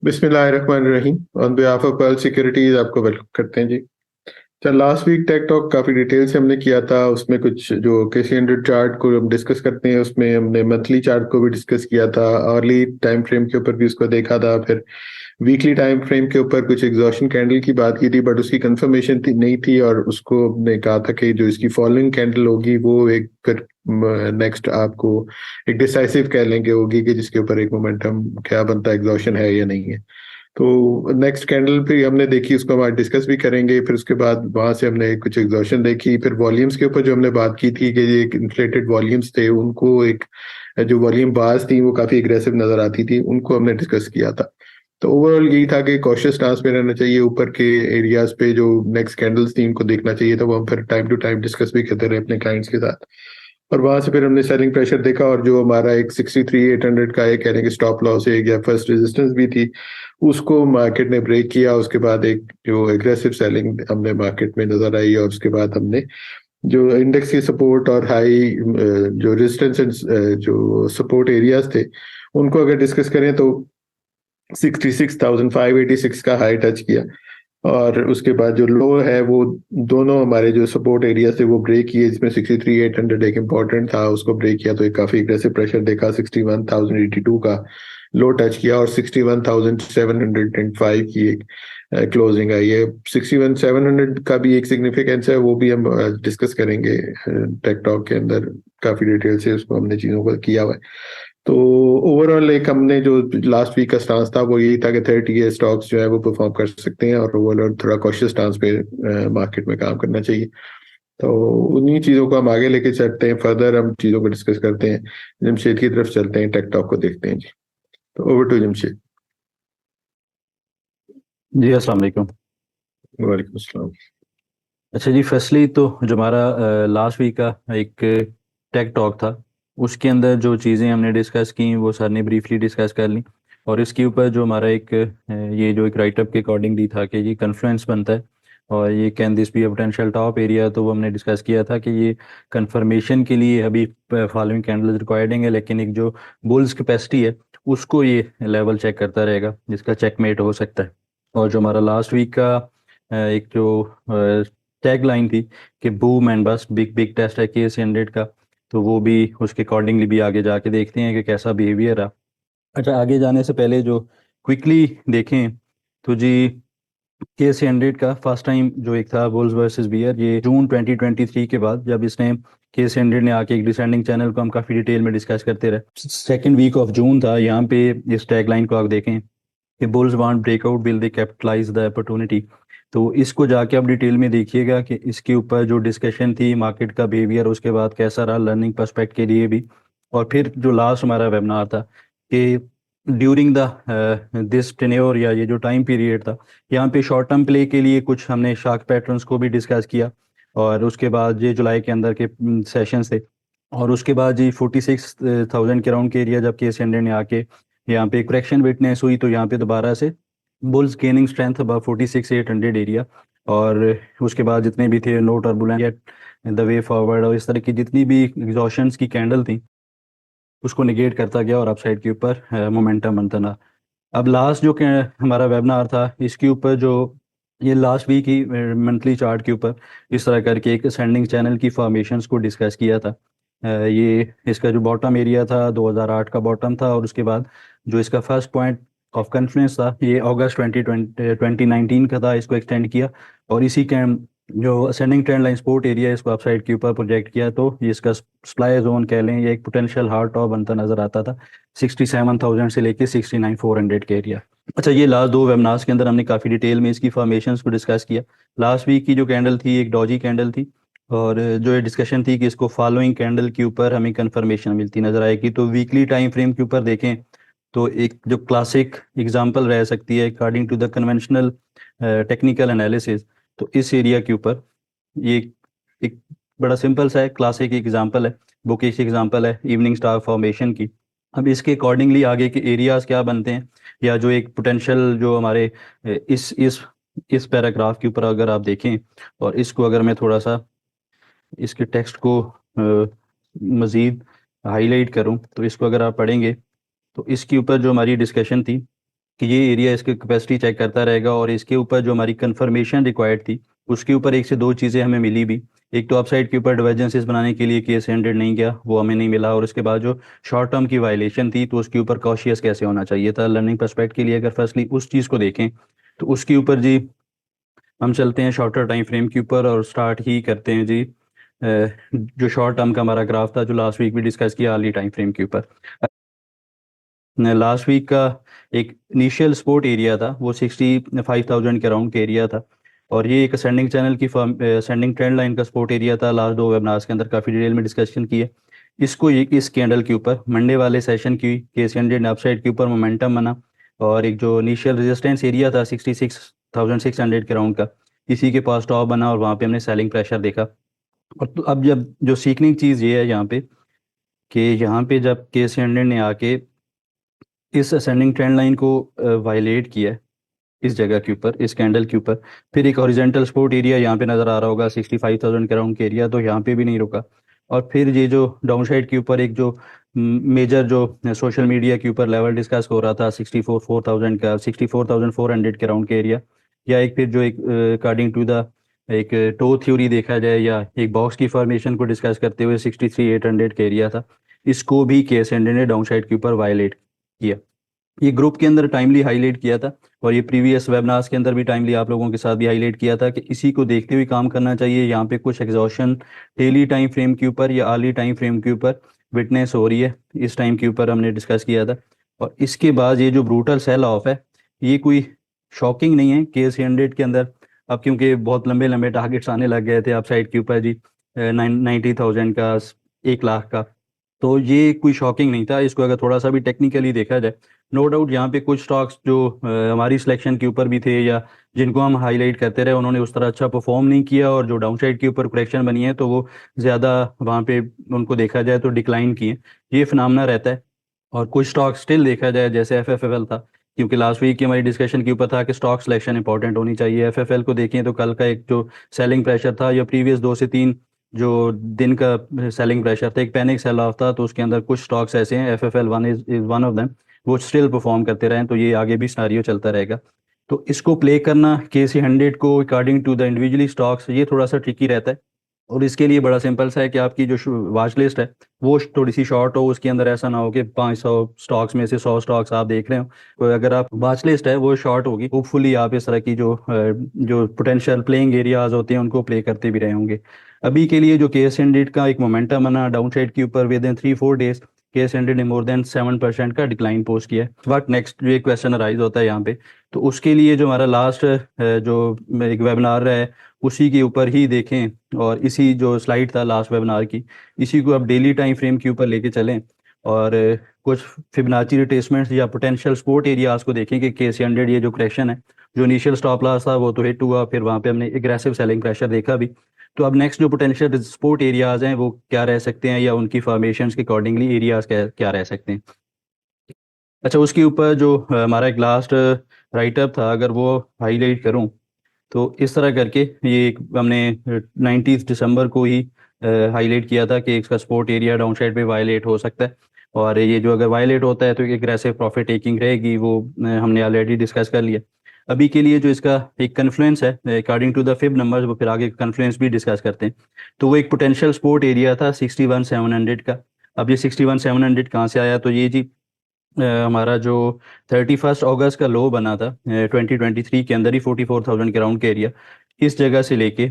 बिस्मिल्लाहिर्रहमानिर्रहीम। On behalf of pearl securities आपको welcome करते हैं जी। चल, लास्ट वीक टेक टॉक काफी डिटेल से हमने किया था। उसमें कुछ जो KC100 चार्ट को हम डिस्कस करते हैं, उसमें हमने मंथली चार्ट को भी डिस्कस किया था, अर्ली टाइम फ्रेम के ऊपर भी उसको देखा था, फिर वीकली टाइम फ्रेम के ऊपर कुछ एग्जॉशन कैंडल की बात की थी, बट उसकी कंफर्मेशन नहीं थी। और उसको हमने कहा था कि जो इसकी फॉलोइंग कैंडल होगी वो एक फिर नेक्स्ट आपको एक डिसाइसिव कह लेंगे होगी कि जिसके ऊपर एक मोमेंटम क्या बनता है, एग्जॉशन है या नहीं है। तो नेक्स्ट कैंडल भी हमने देखी, उसको हम आज डिस्कस भी करेंगे। फिर उसके बाद वहां से हमने कुछ एग्जॉशन देखी। फिर वॉल्यूम्स के ऊपर जो हमने बात की थी कि ये इन्फ्लेटेड वॉल्यूम्स थे, उनको एक जो वॉल्यूम बार्स थी वो काफी एग्रेसिव नजर आती थी, उनको हमने डिस्कस किया था। तो ओवरऑल यही था कि कॉशियस स्टांस पे रहना चाहिए। ऊपर के एरियाज पे जो नेक्स्ट कैंडल्स थी उनको देखना चाहिए था, वो हम फिर टाइम टू टाइम डिस्कस भी करते रहे अपने क्लाइंट्स के साथ। और वहां से फिर हमने सेलिंग प्रेशर देखा, और जो हमारा एक 63,800 का एक कहने की स्टॉप लॉस है या फर्स्ट रेजिस्टेंस भी थी, उसको मार्केट ने ब्रेक किया। उसके बाद एक जो एग्रेसिव सेलिंग हमने मार्केट में नजर आई, और उसके बाद हमने जो इंडेक्स की सपोर्ट और हाई जो रेजिस्टेंस एंड जो सपोर्ट एरियाज थे उनको अगर डिस्कस करें तो 66,586 का हाई टच किया। और उसके बाद जो लो है वो दोनों हमारे जो सपोर्ट एरिया थे वो ब्रेक किए, जिसमें 63,800 एक इम्पॉर्टेंट था, उसको ब्रेक किया तो एक काफी एग्रेसिव प्रेशर देखा। 61,082 का लो टच किया, और 61,705 की एक क्लोजिंग आई है। 61,700 का भी एक सिग्निफिकेंस है, वो भी हम डिस्कस करेंगे टेक टॉक के अंदर काफी डिटेल से, उसको हमने चीजों को किया हुआ है। तो ओवरऑल एक हमने जो लास्ट वीक का स्टांस था वो यही था कि 30 स्टॉक्स जो है वो परफॉर्म कर सकते हैं, और ओवरऑल थोड़ा कॉशियस स्टांस पे मार्केट में काम करना चाहिए। तो उन्हीं चीजों को हम आगे लेके चलते हैं, फर्दर हम चीजों को डिस्कस करते हैं। जमशेद की तरफ चलते हैं, टेक टॉक को देखते हैं जी। तो ओवर टू जमशेद। जी अस्सलाम वालेकुम। वालेकुम अस्सलाम। अच्छा जी, फर्स्टली तो जो हमारा लास्ट वीक का एक टेक टॉक था, उसके अंदर जो चीज़ें हमने डिस्कस की वो सर ने ब्रीफली डिस्कस कर ली। और इसके ऊपर जो हमारा एक ये जो एक राइटअप के अकॉर्डिंग दी था कि ये कन्फ्लुएंस बनता है और ये can this be a potential top area, तो वो हमने डिस्कस किया था कि ये कंफर्मेशन के लिए अभी फॉलोइंग कैंडल्स रिक्वायर्डिंग है, लेकिन एक जो बुल्स कैपेसिटी है उसको ये लेवल चेक करता रहेगा जिसका चेकमेट हो सकता है। और जो हमारा लास्ट वीक का एक जो टैग लाइन थी कि boom and bust, big big test है KC100 का, तो वो भी उसके अकॉर्डिंगली भी आगे जाके देखते हैं कि कैसा बिहेवियर रहा। अच्छा, आगे जाने से पहले जो क्विकली देखें तो जी, KC100 का फर्स्ट टाइम जो एक था बुल्स वर्सेस बियर, ये जून 2023 के बाद, जब इसने KC100 ने आके एक डिसेंडिंग चैनल को हम काफ़ी डिटेल में डिस्कस करते रहे। सेकेंड वीक ऑफ जून था, यहाँ पे इस टैग लाइन को आप देखें कि bulls want breakout, will they capitalise the opportunity. तो इसको जाके आप डिटेल में देखिएगा कि इसके ऊपर जो डिस्कशन थी, मार्केट का बिहेवियर उसके बाद कैसा रहा लर्निंग पर्सपेक्ट के लिए भी। और फिर जो लास्ट हमारा वेबिनार था कि ड्यूरिंग द दिस टेन्योर या ये जो टाइम पीरियड था, यहाँ पे शॉर्ट टर्म प्ले के लिए कुछ हमने शार्क पैटर्न्स को भी डिस्कस किया। और उसके बाद ये जुलाई के अंदर के सेशंस थे। और उसके बाद जी 46,000 के राउंड के एरिया जब KC100 ने आके यहाँ पे करेक्शन विटनेस हुई, तो यहाँ पे दोबारा से बुल्स गेनिंग स्ट्रेंथ अब 46,800 एरिया। और उसके बाद जितने भी थे no turbulent the way forward और इस तरह की जितनी भी एग्जॉशंस की कैंडल थी उसको निगेट करता गया और अपसाइड के ऊपर मोमेंटम बनता रहा। अब लास्ट जो हमारा वेबिनार था इसके ऊपर जो ये लास्ट वीक ही मंथली चार्ट के ऊपर इस तरह करके एक असेंडिंग चैनल की फॉर्मेशंस को डिस्कस किया था। ये इसका जो बॉटम एरिया था 2008 का बॉटम था, और उसके बाद जो इसका फर्स्ट पॉइंट ऑफ कन्फ्लुएंस था ये अगस्त 2019 का था, इसको एक्सटेंड किया। और इसी के जो ascending trend line support area है इसको अपसाइड के ऊपर प्रोजेक्ट किया, तो ये इसका सप्लाई जोन कह लें, ये एक पोटेंशियल हार्ड टॉप बनता नजर आता था 67,000 से लेके 69,400 के एरिया। अच्छा, ये लास्ट दो वेबनार्स के अंदर हमने काफ़ी डिटेल में इसकी फॉर्मेशंस को डिस्कस किया। लास्ट वीक की जो कैंडल थी एक डॉजी कैंडल थी, और जो ये डिस्कशन थी कि इसको फॉलोइंग कैंडल के ऊपर हमें कंफर्मेशन मिलती नजर आएगी। तो वीकली टाइम फ्रेम के ऊपर देखें तो एक जो क्लासिक एग्जांपल रह सकती है according to the conventional technical analysis, तो इस एरिया के ऊपर ये एक बड़ा सिंपल सा है, क्लासिक एग्जांपल है, बुकिश एग्जांपल है इवनिंग स्टार फॉर्मेशन की। अब इसके अकॉर्डिंगली आगे के एरियाज क्या बनते हैं, या जो एक पोटेंशियल जो हमारे इस पैराग्राफ के ऊपर अगर आप देखें, और इसको अगर मैं थोड़ा सा इसके टेक्स्ट को मज़ीद हाईलाइट करूं, तो इसको अगर आप पढ़ेंगे तो इसके ऊपर जो हमारी डिस्कशन थी कि ये एरिया इसकी कैपेसिटी चेक करता रहेगा, और इसके ऊपर जो हमारी कंफर्मेशन रिक्वायर्ड थी उसके ऊपर एक से दो चीज़ें हमें मिली भी। एक तो अपसाइड के ऊपर डिवर्जेंसेस बनाने के लिए केस 100 नहीं गया, वो हमें नहीं मिला, और उसके बाद जो शॉर्ट टर्म की वायलेशन थी तो उसके ऊपर कॉशियस कैसे होना चाहिए था लर्निंग पर्सपेक्ट के लिए। अगर फर्स्टली उस चीज़ को देखें तो उसके ऊपर जी हम चलते हैं शॉर्टर टाइम फ्रेम के ऊपर और स्टार्ट ही करते हैं जी जो शॉर्ट टर्म का हमारा ग्राफ था जो लास्ट वीक भी डिस्कस किया अर्ली टाइम फ्रेम के ऊपर। लास्ट वीक का एक इनिशियल सपोर्ट एरिया था वो 65,000 के अराउंड का एरिया था, और ये एक असेंडिंग चैनल की असेंडिंग ट्रेंड लाइन का सपोर्ट एरिया था। लास्ट दो वेबनार्स के अंदर काफ़ी डिटेल में डिस्कशन की है इसको। ये इस कैंडल के ऊपर मंडे वाले सेशन की केस 100 अपसाइड के ऊपर मोमेंटम बना, और एक जो इनिशियल रेजिस्टेंस एरिया था 66,600 के अराउंड का, इसी के पास टॉप बना और वहाँ पे हमने सेलिंग प्रेशर देखा। और तो अब जब जो सीखने की चीज़ ये है यहाँ पे कि यहाँ पे जब केस 100 ने आके इस असेंडिंग ट्रेंड लाइन को वायलेट किया है इस जगह के ऊपर, इस कैंडल के ऊपर, फिर एक हॉरिजेंटल सपोर्ट एरिया यहाँ पे नज़र आ रहा होगा 65,000 के अराउंड के एरिया, तो यहाँ पे भी नहीं रुका। और फिर ये जो डाउन साइड के ऊपर एक जो मेजर जो सोशल मीडिया के ऊपर लेवल डिस्कस हो रहा था 64,400 का, 64,400 के अराउंड के एरिया, या एक फिर जो एक अकॉर्डिंग टू द एक टो थ्योरी देखा जाए या एक बॉक्स की फॉर्मेशन को डिस्कस करते हुए 63,800 के एरिया था, इसको भी केस एंड ने डाउन साइड के ऊपर वायलेट किया। ये ग्रुप के अंदर टाइमली हाईलाइट किया था, और ये प्रीवियस वेबनार्स के अंदर भी टाइमली आप लोगों के साथ भी हाईलाइट किया था कि इसी को देखते हुए काम करना चाहिए। यहाँ पे कुछ एग्जॉशन डेली टाइम फ्रेम के ऊपर या अर्ली टाइम फ्रेम के ऊपर विटनेस हो रही है, इस टाइम के ऊपर हमने डिस्कस किया था। और इसके बाद ये जो ब्रूटल सेल ऑफ है ये कोई शॉकिंग नहीं है केस 100 के अंदर। अब क्योंकि बहुत लंबे लंबे टारगेट्स आने लग गए थे आप साइड के ऊपर जी 90,000 का, 1 लाख का, तो ये कोई शॉकिंग नहीं था। इसको अगर थोड़ा सा भी टेक्निकली देखा जाए, नो डाउट यहाँ पे कुछ स्टॉक्स जो हमारी सिलेक्शन के ऊपर भी थे या जिनको हम हाईलाइट करते रहे उन्होंने उस तरह अच्छा परफॉर्म नहीं किया, और जो डाउन साइड के ऊपर करेक्शन बनी है तो वो ज़्यादा वहाँ पे उनको देखा जाए तो डिक्लाइन किए, ये फिनोमेना रहता है। और कुछ स्टॉक स्टिल देखा जाए जैसे एफएफएल था, क्योंकि लास्ट वीक की हमारी डिस्कशन के ऊपर था कि स्टॉक सिलेक्शन इंपॉर्टेंट होनी चाहिए। एफएफएल को देखें तो कल का एक जो सेलिंग प्रेशर था या प्रीवियस 2 से 3 जो दिन का सेलिंग प्रेशर था, एक पैनिक सेल ऑफ था, तो उसके अंदर कुछ स्टॉक्स ऐसे हैं, FFL one is one of them, वो स्टिल परफॉर्म करते रहें, तो ये आगे भी सिनेरियो चलता रहेगा। तो इसको प्ले करना केसी 100 को according to the individually stocks ये थोड़ा सा ट्रिकी रहता है, और इसके लिए बड़ा सिंपल सा है कि आपकी जो वॉच लिस्ट है वो थोड़ी सी शॉर्ट हो, उसके अंदर ऐसा ना हो कि 500 स्टॉक्स में से 100 स्टॉक्स आप देख रहे हो। तो अगर आप वॉच लिस्ट है वो शॉर्ट होगी, होपफुली आप इस तरह की जो पोटेंशियल प्लेइंग एरियाज होते हैं उनको प्ले करते भी रहे होंगे। अभी के लिए जो केस हंड्रेड का एक मोमेंटम बना डाउन साइड के ऊपर with in 3-4 days, case hundred ने मोर देन 7% का डिक्लाइन पोस्ट किया है। बट नेक्स्ट जो एक क्वेश्चन अराइज होता है यहाँ पे, तो उसके लिए जो हमारा लास्ट जो एक वेबिनार है उसी के ऊपर ही देखें, और इसी जो स्लाइड था लास्ट वेबिनार की, इसी को अब डेली टाइम फ्रेम के ऊपर लेके चलें, और कुछ फिबोनाची रिट्रेसमेंट्स या पोटेंशियल सपोर्ट एरियाज को देखें कि केस 100 ये जो करेक्शन है, जो इनिशियल स्टॉप लॉस था वो तो हिट हुआ, फिर वहाँ पे हमने एग्रेसिव सेलिंग प्रेशर देखा भी। तो अब नेक्स्ट जो पोटेंशियल सपोर्ट एरियाज हैं वो क्या रह सकते हैं, या उनकी फॉर्मेशन के अकॉर्डिंगली एरियाज क्या क्या रह सकते हैं। अच्छा, उसके ऊपर जो हमारा एक लास्ट राइटअप था अगर वो हाईलाइट करूं, तो इस तरह करके ये हमने 19 दिसंबर को ही हाईलाइट किया था कि इसका सपोर्ट एरिया डाउन साइड पे वायलेट हो सकता है, और ये जो अगर वायलेट होता है तो एक एग्रेसिव प्रॉफिट टेकिंग रहेगी, वो हमने ऑलरेडी डिस्कस कर लिया। अभी के लिए जो इसका एक कन्फ्लुएंस है according to the fib numbers, वो फिर आगे कन्फ्लुएंस भी डिस्कस करते हैं। तो वो एक पोटेंशियल सपोर्ट एरिया था 61,700 का। अब ये 61,700 कहाँ से आया, तो ये जी हमारा जो 31 अगस्त का लो बना था 2023 के अंदर ही 44,000 के राउंड के एरिया, इस जगह से लेके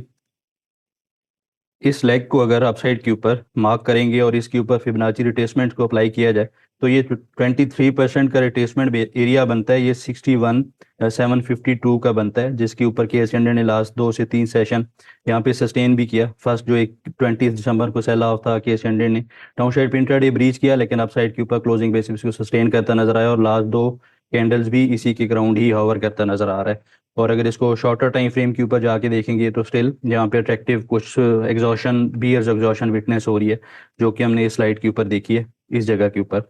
इस लेग को अगर अपसाइड के ऊपर मार्क करेंगे और इसके ऊपर फिबोनाची रिट्रेसमेंट को अप्लाई किया जाए तो ये 23% का रिट्रेसमेंट एरिया बनता है, ये 61,752 का बनता है, जिसके ऊपर के एस ने लास्ट 2 से 3 सेशन यहाँ पे सस्टेन भी किया। फर्स्ट जो एक 20 दिसंबर को सेल ऑफ था, के एस ने डाउन साइड पे इंट्राडे ब्रीच किया, लेकिन अपसाइड के ऊपर क्लोजिंग बेसिस को सस्टेन करता नजर आया, और लास्ट दो कैंडल्स भी इसी के ग्राउंड ही हॉवर करता नजर आ रहा है। और अगर इसको शॉर्टर टाइम फ्रेम के ऊपर जाके देखेंगे तो स्टिल यहाँ पे अट्रैक्टिव कुछ एग्जॉशन बियर्स एग्जॉशन विटनेस हो रही है, जो कि हमने इस स्लाइड के ऊपर देखी है इस जगह के ऊपर।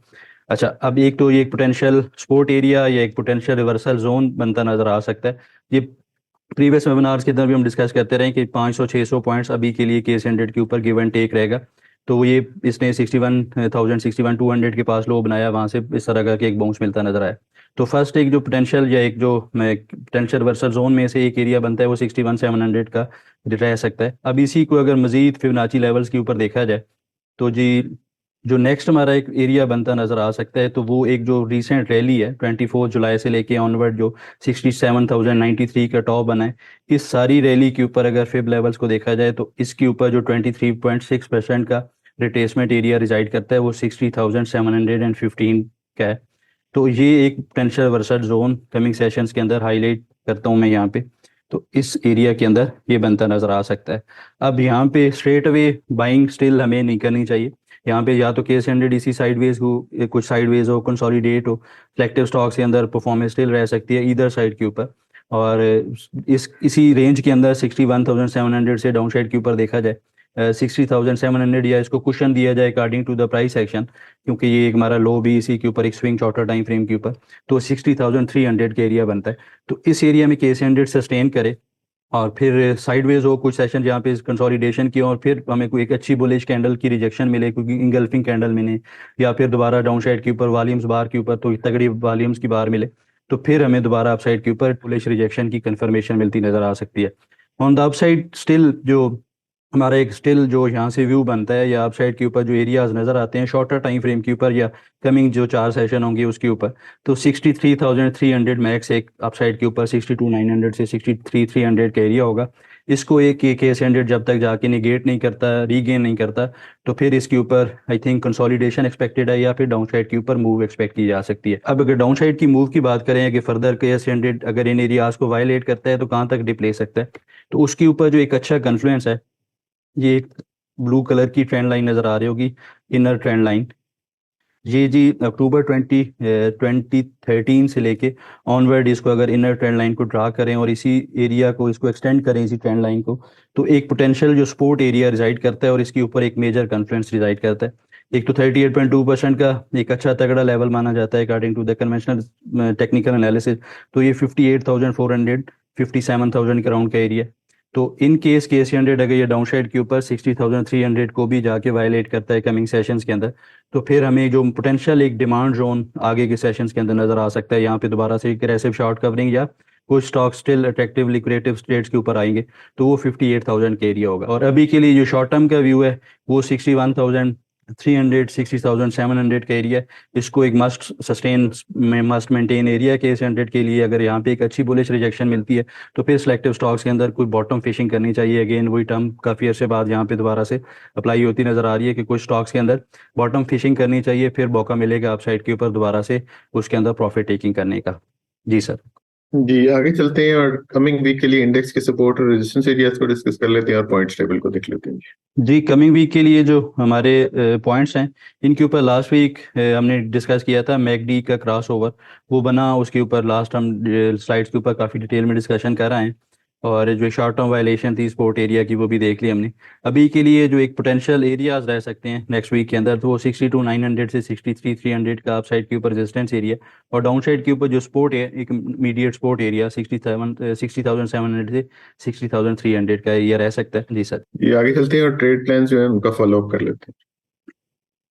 अच्छा, अब एक तो ये एक पोटेंशियल सपोर्ट एरिया या एक पोटेंशियल रिवर्सल जोन बनता नजर आ सकता है। ये प्रीवियस वेबिनार्स के अंदर भी हम डिस्कस करते रहे कि 500-600 पॉइंट्स अभी के लिए केस 100 के ऊपर गिव एंड टेक रहेगा। तो ये इसने 61,000 61,200 के पास लो बनाया, वहां से इस तरह का एक बाउंस मिलता नजर आया। तो फर्स्ट एक जो पोटेंशियल या एक जो पोटेंशियल वर्सल जोन में से एक एरिया बनता है वो 61,700 का रह सकता है। अब इसी को अगर मजीद फिबोनाची लेवल्स के ऊपर देखा जाए तो जी जो नेक्स्ट हमारा एक एरिया बनता नजर आ सकता है, तो वो एक जो रीसेंट रैली है 24 जुलाई से लेके ऑनवर्ड जो 67,093 का टॉप बना है, इस सारी रैली के ऊपर अगर फिब लेवल्स को देखा जाए तो इसके ऊपर जो 23.6% का रिट्रेसमेंट एरिया रिजाइड करता है वो 60,715 का है। तो ये एक potential Vercel zone coming sessions के अंदर हाईलाइट करता हूँ मैं यहाँ पे। तो इस एरिया के अंदर ये बनता नजर आ सकता है। अब यहाँ पे स्ट्रेट अवे बाइंग स्टिल हमें नहीं करनी चाहिए। यहाँ पे या तो केस 100 इसी साइडवेज हो, कुछ साइडवेज हो, कंसोलिडेट हो, सिलेक्टिव स्टॉक्स के अंदर परफॉर्मेंस स्टिल रह सकती है ईदर साइड के ऊपर। और इसी रेंज के अंदर 61,700 से डाउन साइड के ऊपर देखा जाए 60,700 या इसको कुशन दिया जाए according to the price action, क्योंकि ये एक हमारा लो भी इसी के ऊपर एक स्विंग शॉर्टर टाइम फ्रेम के ऊपर, तो 60,300 के एरिया बनता है। तो इस एरिया में केस 100 सस्टेन करे और फिर साइडवेज हो कुछ सेशन जहाँ पे कंसोलिडेशन की और फिर हमें कोई एक अच्छी बुलिश कैंडल की रिजेक्शन मिले, क्योंकि इंगल्फिंग कैंडल मिले, या फिर दोबारा डाउन साइड के ऊपर वॉल्यूम्स बार के ऊपर तो तगड़ी वॉल्यूम्स की बार मिले, तो फिर हमें दोबारा अपसाइड के ऊपर बुलिश रिजेक्शन की कंफर्मेशन मिलती नजर आ सकती है। ऑन द अपसाइड स्टिल जो हमारा एक स्टिल जो यहाँ से व्यू बनता है या अपसाइड के ऊपर जो एरियाज नजर आते हैं शॉर्टर टाइम फ्रेम के ऊपर या कमिंग जो 4 सेशन होंगे उसके ऊपर, तो 63,300 मैक्स एक अपसाइड के ऊपर 62,900 से 63,300 का एरिया होगा। इसको एक केस 100 जब तक जाके निगेट नहीं करता, रीगेन नहीं करता, तो फिर इसके ऊपर आई थिंक कंसोलिडेशन एक्सपेक्टेड है या फिर डाउन साइड के ऊपर मूव एक्सपेक्ट की जा सकती है। अब अगर डाउन साइड की मूव की बात करें कि फर्दर केस 100 अगर इन एरियाज को वायलेट करता है तो कहाँ तक डिप ले सकता है, तो उसके ऊपर जो एक अच्छा कन्फ्लुएंस है, ये एक ब्लू कलर की ट्रेंड लाइन नजर आ रही होगी, इनर ट्रेंड लाइन। ये जी अक्टूबर 2013 से लेके ऑनवर्ड इसको अगर इनर ट्रेंड लाइन को ड्रा करें और इसी एरिया को इसको एक्सटेंड करें इसी ट्रेंड लाइन को, तो एक पोटेंशियल जो सपोर्ट एरिया रिजाइड करता है और इसके ऊपर एक मेजर कन्फ्लुएंस रिजाइड करता है। एक तो 38.2% का एक अच्छा तगड़ा लेवल माना जाता है according to the conventional technical analysis, तो ये 58,400 57,000 के राउंड का एरिया। तो इन केस केस 100 अगर ये डाउन साइड के ऊपर 60,300 को भी जाके वायलेट करता है कमिंग सेशंस के अंदर, तो फिर हमें जो पोटेंशियल एक डिमांड जोन आगे के सेशंस के अंदर नजर आ सकता है। यहाँ पे दोबारा से एग्रेसिव शॉर्ट कवरिंग या कुछ स्टॉक स्टिल अट्रैक्टिव लिक्विडेटिव स्टेट्स के ऊपर आएंगे, तो वो 58,000 के एरिया होगा। और अभी के लिए जो शॉर्ट टर्म का व्यू है वो 61,300 60,700 का एरिया है। इसको एक मस्ट सस्टेन में मस्ट मेंटेन एरिया के 100 के लिए अगर यहाँ पे एक अच्छी बुलिश रिजेक्शन मिलती है तो फिर सिलेक्टिव स्टॉक्स के अंदर कोई बॉटम फिशिंग करनी चाहिए। अगेन वही टर्म काफी अर्से बाद यहाँ पे दोबारा से अप्लाई होती नजर आ रही है कि कुछ स्टॉक्स के अंदर बॉटम फिशिंग करनी चाहिए, फिर मौका मिलेगा अपसाइड के ऊपर दोबारा से उसके अंदर प्रॉफिट टेकिंग करने का। जी सर। जी आगे चलते हैं और कमिंग वीक के लिए इंडेक्स के सपोर्ट और रेजिस्टेंस एरियाज को डिस्कस कर लेते हैं और पॉइंट्स टेबल को देख लेते हैं। जी कमिंग वीक के लिए जो हमारे पॉइंट्स हैं इनके ऊपर लास्ट वीक हमने डिस्कस किया था मैकडी का क्रॉस ओवर, वो बना, उसके ऊपर लास्ट हम स्लाइड्स के ऊपर काफ़ी डिटेल में डिस्कशन कर रहे हैं। और जो शॉर्ट टर्म वायलेशन थी स्पोर्ट एरिया की वो भी देख ली हमने। अभी के लिए जो एक पोटेंशियल एरियाज रह सकते हैं नेक्स्ट वीक के अंदर, तो वो 62,900 से 63,300 का अप साइड के ऊपर रेजिस्टेंस एरिया, और डाउन साइड के ऊपर जो सपोर्ट है एक मीडिएट सपोर्ट एरिया 60,700 से 60,300 का एरिया रह सकता है। जी सर। ये आगे चलते हैं और ट्रेड प्लान जो है उनका फॉलो अप कर लेते हैं।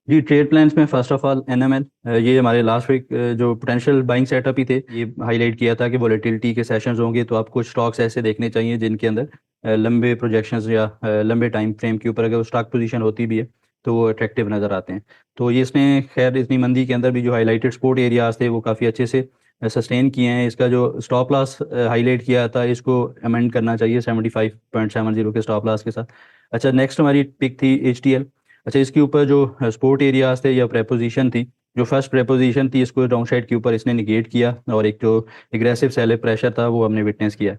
जी ट्रेड प्लान्स में फर्स्ट ऑफ ऑल एनएमएल, ये हमारे लास्ट वीक जो पोटेंशियल बाइंग सेटअप ही थे, ये हाईलाइट किया था कि वोलेटिलिटी के सेशंस होंगे तो आपको स्टॉक्स ऐसे देखने चाहिए जिनके अंदर लंबे प्रोजेक्शंस या लंबे टाइम फ्रेम के ऊपर अगर वो स्टॉक पोजीशन होती भी है तो वो अट्रैक्टिव नज़र आते हैं। तो ये इसने खैर इतनी मंदी के अंदर भी जो हाईलाइटेड सपोर्ट एरियाज थे वो काफ़ी अच्छे से सस्टेन किए हैं। इसका जो स्टॉप लॉस हाईलाइट किया था इसको अमेंड करना चाहिए 75.70 के स्टॉप लॉस के साथ। अच्छा नेक्स्ट हमारी पिक थी एचटीएल। अच्छा इसके ऊपर जो स्पोर्ट एरियाज थे या प्रेपोजिशन थी, जो फर्स्ट प्रेपोजिशन थी इसको डाउन साइड के ऊपर इसने निगेट किया और एक जो एग्रेसिव सेलर प्रेशर था वो हमने विटनेस किया।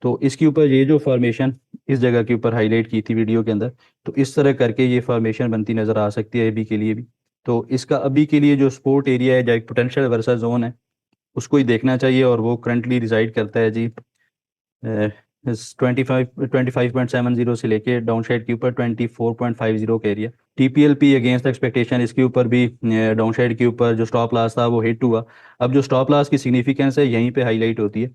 तो इसके ऊपर ये जो फॉर्मेशन इस जगह के ऊपर हाईलाइट की थी वीडियो के अंदर, तो इस तरह करके ये फॉर्मेशन बनती नज़र आ सकती है अभी के लिए भी। तो इसका अभी के लिए जो स्पोर्ट एरिया है, जो एक पोटेंशियल वर्सा जोन है, उसको ही देखना चाहिए और वो करंटली रिजाइड करता है जी 25.70 से लेके डाउन साइड के ऊपर 24.50 का एरिया। टीपीएलपी अगेंस्ट एक्सपेक्टेशन इसके ऊपर भी डाउन साइड के ऊपर जो स्टॉप लॉस था वो हिट हुआ। अब जो स्टॉप लॉस की सिग्निफिकेंस है यहीं पे हाईलाइट होती है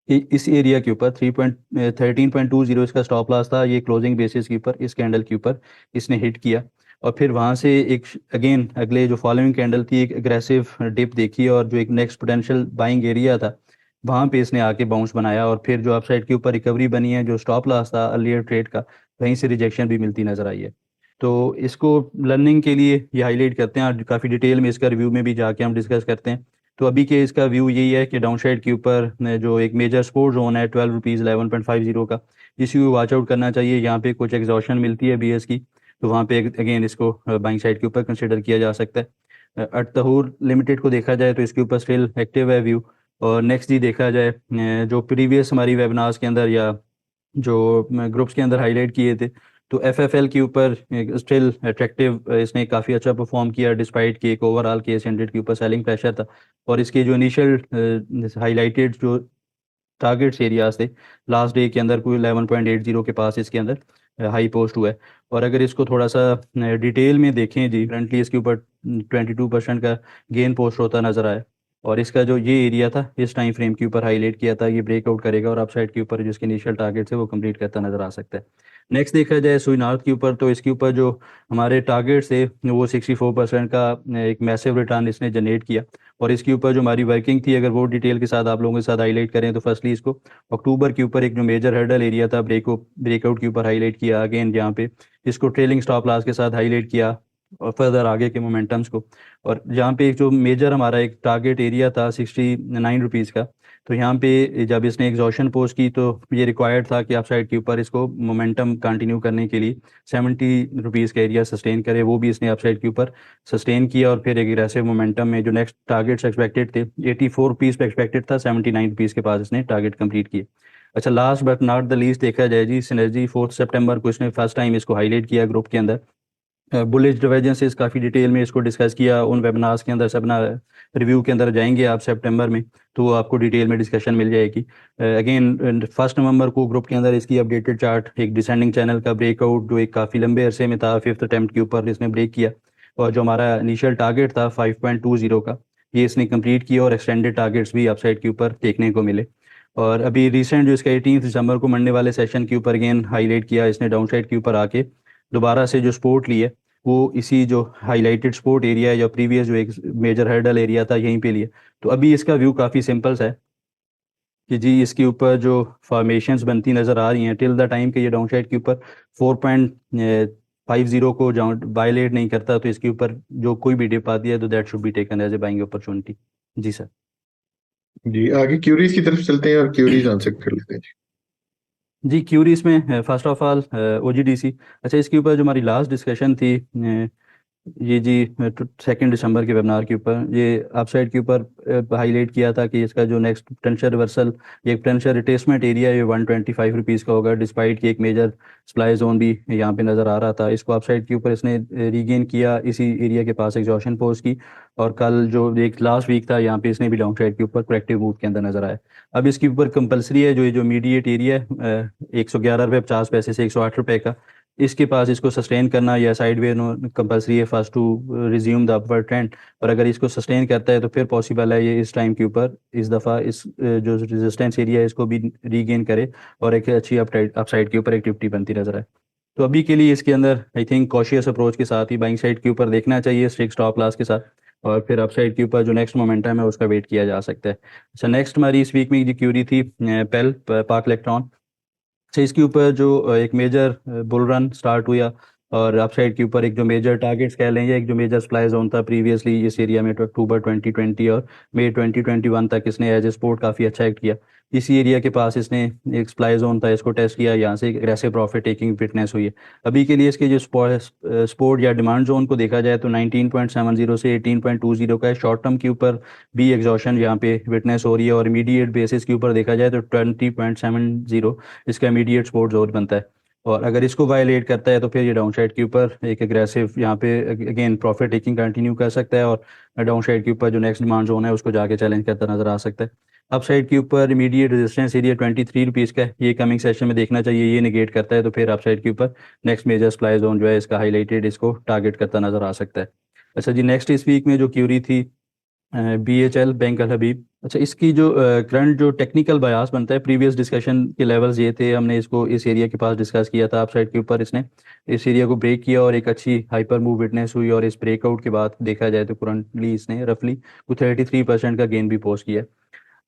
कि इस एरिया के ऊपर 13.20 इसका स्टॉप लॉस था, ये क्लोजिंग बेसिस के ऊपर इस कैंडल के ऊपर इसने हिट किया। और फिर वहाँ से एक अगेन अगले जो फॉलोइंग कैंडल थी एक एग्रेसिव डिप देखी और जो एक नेक्स्ट पोटेंशियल बाइंग एरिया था वहाँ पे इसने आके बाउंस बनाया और फिर जो अपसाइड के ऊपर रिकवरी बनी है, जो स्टॉप लॉस था अर्लियर ट्रेड का, वहीं से रिजेक्शन भी मिलती नजर आई है। तो इसको लर्निंग के लिए ये हाईलाइट करते हैं और काफ़ी डिटेल में इसका रिव्यू में भी जाके हम डिस्कस करते हैं। तो अभी के इसका व्यू यही है कि डाउन साइड के ऊपर जो एक मेजर सपोर्ट जोन है 12 रुपीज़ 11.50 का, इसी को वॉच आउट करना चाहिए। यहाँ पे कुछ एग्जॉशन मिलती है बीएस की, तो वहाँ पे अगेन इसको बाइंग साइड के ऊपर कंसिडर किया जा सकता है। अटतहूर लिमिटेड को देखा जाए तो इसके ऊपर स्टिल एक्टिव है व्यू। और नेक्स्ट जी देखा जाए जो प्रीवियस हमारी वेबिनार्स के अंदर या जो ग्रुप्स के अंदर हाईलाइट किए थे, तो एफएफएल के ऊपर स्टिल अट्रैक्टिव इसने काफ़ी अच्छा परफॉर्म किया डिस्पाइट कि एक ओवरऑल केस 100 के ऊपर सेलिंग प्रेशर था। और इसके जो इनिशियल हाईलाइटेड जो टारगेट्स एरियाज थे लास्ट डे के अंदर कोई 11.80 के पास इसके अंदर हाई पोस्ट हुआ है। और अगर इसको थोड़ा सा डिटेल में देखें जी, करंटली इसके ऊपर 22% का गेन पोस्ट होता नजर आया। और इसका जो ये एरिया था इस टाइम फ्रेम के ऊपर हाईलाइट किया था, ये ब्रेकआउट करेगा और अपसाइड के ऊपर जिसके इनिशियल टारगेट है वो कंप्लीट करता नजर आ सकता है। नेक्स्ट देखा जाए सुई नॉर्थ के ऊपर, तो इसके ऊपर जो हमारे टारगेट्स थे वो 64% का एक मैसिव रिटर्न इसने जनरेट किया। और इसके ऊपर जो हमारी वर्किंग थी अगर वो डिटेल के साथ आप लोगों के साथ हाईलाइट करें, तो फर्स्टली इसको अक्टूबर के ऊपर एक जो मेजर हर्डल एरिया था ब्रेकआउट के ऊपर हाईलाइट किया अगेन, जहाँ पे इसको ट्रेलिंग स्टॉप लॉस के साथ हाईलाइट किया और फर्दर आगे के मोमेंटम्स को। और जहाँ पे एक जो मेजर हमारा एक टारगेट एरिया था 69 रुपीज़ का, तो यहाँ पे जब इसने एग्जॉशन पोस्ट की तो ये रिक्वायर्ड था कि आप साइड के ऊपर इसको मोमेंटम कंटिन्यू करने के लिए 70 रुपीज़ का एरिया सस्टेन करे, वो भी इसने अपसाइड के ऊपर सस्टेन किया। और फिर एक एग्रेसिव मोमेंटम में जो नेक्स्ट टारगेट्स एक्सपेक्टेड थे 84 रुपीज़ पे एक्सपेक्टेड था, 79 रुपीज़ के पास इसने टारगेट कंप्लीट किए। अच्छा, last but not the least देखा जाए जी, सिनर्जी 4 सितंबर को इसने फर्स्ट टाइम इसको हाईलाइट किया ग्रुप के अंदर। बुलिश डिवर्जेंसेस काफ़ी डिटेल में इसको डिस्कस किया उन वेबिनार्स के अंदर, सब ना रिव्यू के अंदर जाएंगे आप सितंबर में, तो वो आपको डिटेल में डिस्कशन मिल जाएगी। अगेन 1 नवंबर को ग्रुप के अंदर इसकी अपडेटेड चार्ट एक डिसेंडिंग चैनल का ब्रेकआउट जो एक काफ़ी लंबे अरसे में था, 5th अटेम्प्ट के ऊपर इसने ब्रेक किया। और जो हमारा इनिशियल टारगेट था 5.20 का, ये इसने कंप्लीट किया और एक्सटेंडेड टारगेट्स भी अपसाइड के ऊपर देखने को मिले। और अभी रिसेंट जो इसका 18 दिसंबर को मंडे वाले सेशन के ऊपर अगेन हाईलाइट किया इसने डाउन साइड के ऊपर आके दोबारा से जो सपोर्ट ली है वो इसी जो हाईलाइटेड सपोर्ट एरिया है या प्रीवियस जो एक मेजर हर्डल एरिया था यहीं पे लिए। तो अभी इसका व्यू काफ़ी सिंपल सा है कि जी इसके ऊपर जो फॉर्मेशंस बनती नज़र आ रही हैं टिल द टाइम के ये डाउन साइड के ऊपर 4.50 को वायलेट नहीं करता, तो इसके ऊपर जो कोई भी डिप आती है तो that should be taken as a buying opportunity. जी सर। जी, आगे क्यूरीज की तरफ चलते हैं और क्यूरीज आंसर कर लेते हैं जी। जी क्यूरीज में फर्स्ट ऑफ ऑल ओजीडीसी। अच्छा, इसके ऊपर जो हमारी लास्ट डिस्कशन थी ये जी 2 दिसंबर के वेबिनार के ऊपर ये अपसाइड के ऊपर हाईलाइट किया था कि इसका जो नेक्स्ट पोटेंशियल रिवर्सल, ये पोटेंशियल रिट्रेसमेंट एरिया ये 125 रुपीज़ का होगा, डिस्पाइट कि एक मेजर सप्लाई जोन भी यहाँ पे नज़र आ रहा था। इसको अपसाइड के ऊपर इसने रीगेन किया, इसी एरिया के पास एग्जॉशन पोस्ट की। और कल जो एक लास्ट वीक था यहाँ पे इसने भी डाउन साइड के ऊपर करेक्टिव मूव के अंदर नजर आया। अब इसके ऊपर कंपलसरी है जो ये जो मीडिएट एरिया है 111 रुपये 50 पैसे से 108 रुपये का, इसके पास इसको सस्टेन करना या साइड वे कंपलसरी है first to resume the upward trend. और अगर इसको सस्टेन करता है तो फिर पॉसिबल है ये इस टाइम के ऊपर इस दफ़ा इस जो रेजिस्टेंस एरिया है इसको भी रीगेन करे और एक अच्छी अपसाइड के ऊपर एक्टिविटी बनती नजर आए। तो अभी के लिए इसके अंदर आई थिंक कॉशियस अप्रोच के साथ ही बाइंग साइड के ऊपर देखना चाहिए स्ट्रिक्ट स्टॉप लॉस के साथ, और फिर अपसाइड के ऊपर जो नेक्स्ट मोमेंटम है उसका वेट किया जा सकता है। अच्छा, नेक्स्ट हमारी इस वीक में जो क्यूरी थी पेल पाक इलेक्ट्रॉन से, इसके ऊपर जो एक मेजर बुल रन स्टार्ट हुआ और अपसाइड के ऊपर एक जो मेजर टारगेट्स कह लेंगे, एक जो मेजर सप्लाई जोन था प्रीवियसली इस एरिया में, तो अक्टूबर 2020 और मई 2021 तक इसने एज ए सपोर्ट काफ़ी अच्छा एक्ट किया। इसी एरिया के पास इसने एक सप्लाई जोन था इसको टेस्ट किया, यहाँ से एग्रेसिव प्रॉफिट टेकिंग फिटनेस हुई है। अभी के लिए इसके जो सपोर्ट या डिमांड जोन को देखा जाए तो 19.70 से 18.20 का है। शॉर्ट टर्म के ऊपर भी एग्जॉशन यहाँ पे विटनेस हो रही है और इमीडिएट बेसिस के ऊपर देखा जाए तो 20.70 इसका इमीडिएट सपोर्ट जोन बनता है। और अगर इसको वायलेट करता है तो फिर ये डाउन साइड के ऊपर एक एग्रेसिव यहाँ पे अगेन प्रॉफिट टेकिंग कंटिन्यू कर सकता है और डाउन साइड के ऊपर जो नेक्स्ट डिमांड जोन है उसको जाके चैलेंज करता नजर आ सकता है। अप साइड के ऊपर इमीडिएट रेजिस्टेंस एरिया 23 रुपीज़ का है, ये कमिंग सेशन में देखना चाहिए, ये निगेट करता है तो फिर अप साइड के ऊपर नेक्स्ट मेजर सप्लाई जोन जो है इसका हाईलाइटेड इसको टारगेट करता नजर आ सकता है। अच्छा जी, नेक्स्ट इस वीक में जो क्यूरी थी BHL बैंक अल हबीब, अच्छा, इसकी जो करंट जो टेक्निकल बयास बनता है, प्रीवियस डिस्कशन के लेवल्स ये थे, हमने इसको इस एरिया के पास डिस्कस किया था, अपसाइड के ऊपर इसने इस एरिया को ब्रेक किया और एक अच्छी हाइपर मूव विटनेस हुई, और इस ब्रेकआउट के बाद देखा जाए तो करंटली इसने रफली 33% का गेन भी पोस्ट किया।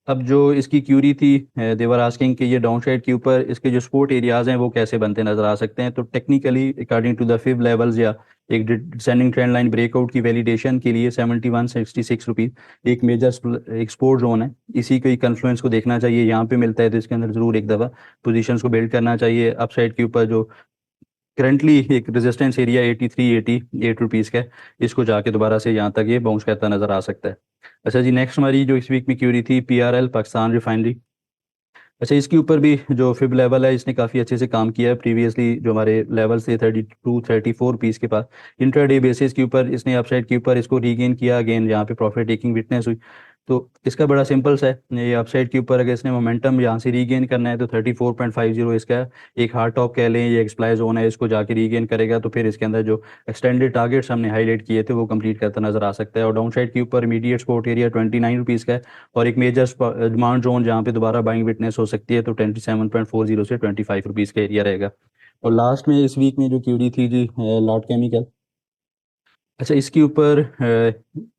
अब जो इसकी क्यूरी थी, देवर आस्किंग कि ये डाउन साइड के ऊपर इसके जो सपोर्ट एरियाज हैं वो कैसे बनते नजर आ सकते हैं। तो technically according to the fib levels या एक डिसेंडिंग ट्रेंड लाइन ब्रेकआउट की वैलिडेशन के लिए 7166 रुपीज एक मेजर एक सपोर्ट जोन है। इसी के कन्फ्लुएंस को देखना चाहिए, यहाँ पे मिलता है तो इसके अंदर जरूर एक दफ़ा पोजीशंस को बिल्ड करना चाहिए। अप साइड के ऊपर जो करंटली एक रेजिस्टेंस एरिया 83-88 रुपीज़ का है, इसको जाके दोबारा से यहाँ तक ये बाउंस करता नजर आ सकता है। अच्छा जी, नेक्स्ट हमारी जो इस वीक में क्यूरी थी PRL पाकिस्तान रिफाइनरी। अच्छा, इसके ऊपर भी जो फिब लेवल है इसने काफ़ी अच्छे से काम किया है। प्रीवियसली जो हमारे लेवल्स थे 32-34 पीस के पास, इंट्राडे बेसिस के ऊपर इसने अपसाइड के ऊपर इसको रीगेन किया, अगेन यहाँ पे प्रॉफिट टेकिंग विटनेस हुई। तो इसका बड़ा सिंपल सा है, ये अपसाइड के ऊपर अगर इसने मोमेंटम यहाँ से रीगेन करना है तो 34.50 इसका एक हार्ड टॉप कह लें, ये एक्सप्लाई जोन है, इसको जाके रीगेन करेगा तो फिर इसके अंदर जो एक्सटेंडेड टारगेट्स हमने हाईलाइट किए थे वो कंप्लीट करता नजर आ सकता है। और डाउन साइड के ऊपर इमीडिएट सपोर्ट एरिया 29 रुपीज़ का है, और एक मेजर डिमांड जोन जहाँ पे दोबारा बाइंग विटनेस हो सकती है तो 27.40 से 25 रुपीज़ का एरिया रहेगा। और लास्ट में इस वीक में जो क्यूरी थी जी लॉट केमिकल। अच्छा, इसके ऊपर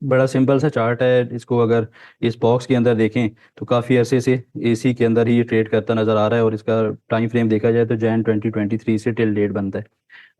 बड़ा सिंपल सा चार्ट है, इसको अगर इस बॉक्स के अंदर देखें तो काफ़ी अरसे से एसी के अंदर ही ये ट्रेड करता नज़र आ रहा है, और इसका टाइम फ्रेम देखा जाए तो जैन 2023 से टिल डेट बनता है।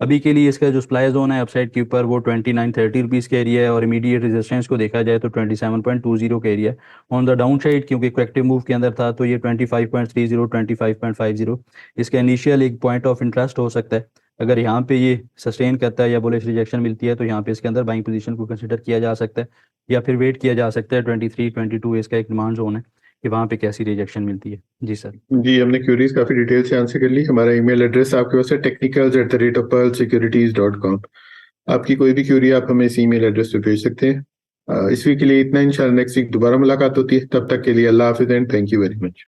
अभी के लिए इसका जो सप्लाई जोन है अपसाइड के ऊपर वो 29-30 रुपीज़ का एरिया है, और इमीडिएट रेजिस्टेंस को देखा जाए तो 27.20 का एरिया है। ऑन द डाउन साइड क्योंकि करेक्टिव मूव के अंदर था तो ये 25.30 25.50 इसका इनिशियल एक पॉइंट ऑफ इंटरेस्ट हो सकता है। अगर यहाँ पे ये सस्टेन करता है या बुलिश रिजेक्शन मिलती है तो यहाँ पे इसके अंदर बाइंग पोजीशन को कंसिडर किया जा सकता है, या फिर वेट किया जा सकता है 23-22 इसका एक डिमांड जोन है कि वहाँ पे कैसी रिजेक्शन मिलती है। जी सर। जी, हमने क्यूरीज काफी डिटेल से आंसर कर ली। हमारा ईमेल एड्रेस आपके पास है technicals@pearlsecurities.com। आपकी कोई भी क्यूरी आप हमें इस ईमेल एड्रेस पे भेज सकते हैं। इस वीक के लिए इतना, इंशाल्लाह नेक्स्ट वीक दोबारा मुलाकात होती है। तब तक के लिए अल्लाह हाफिज and thank you very much.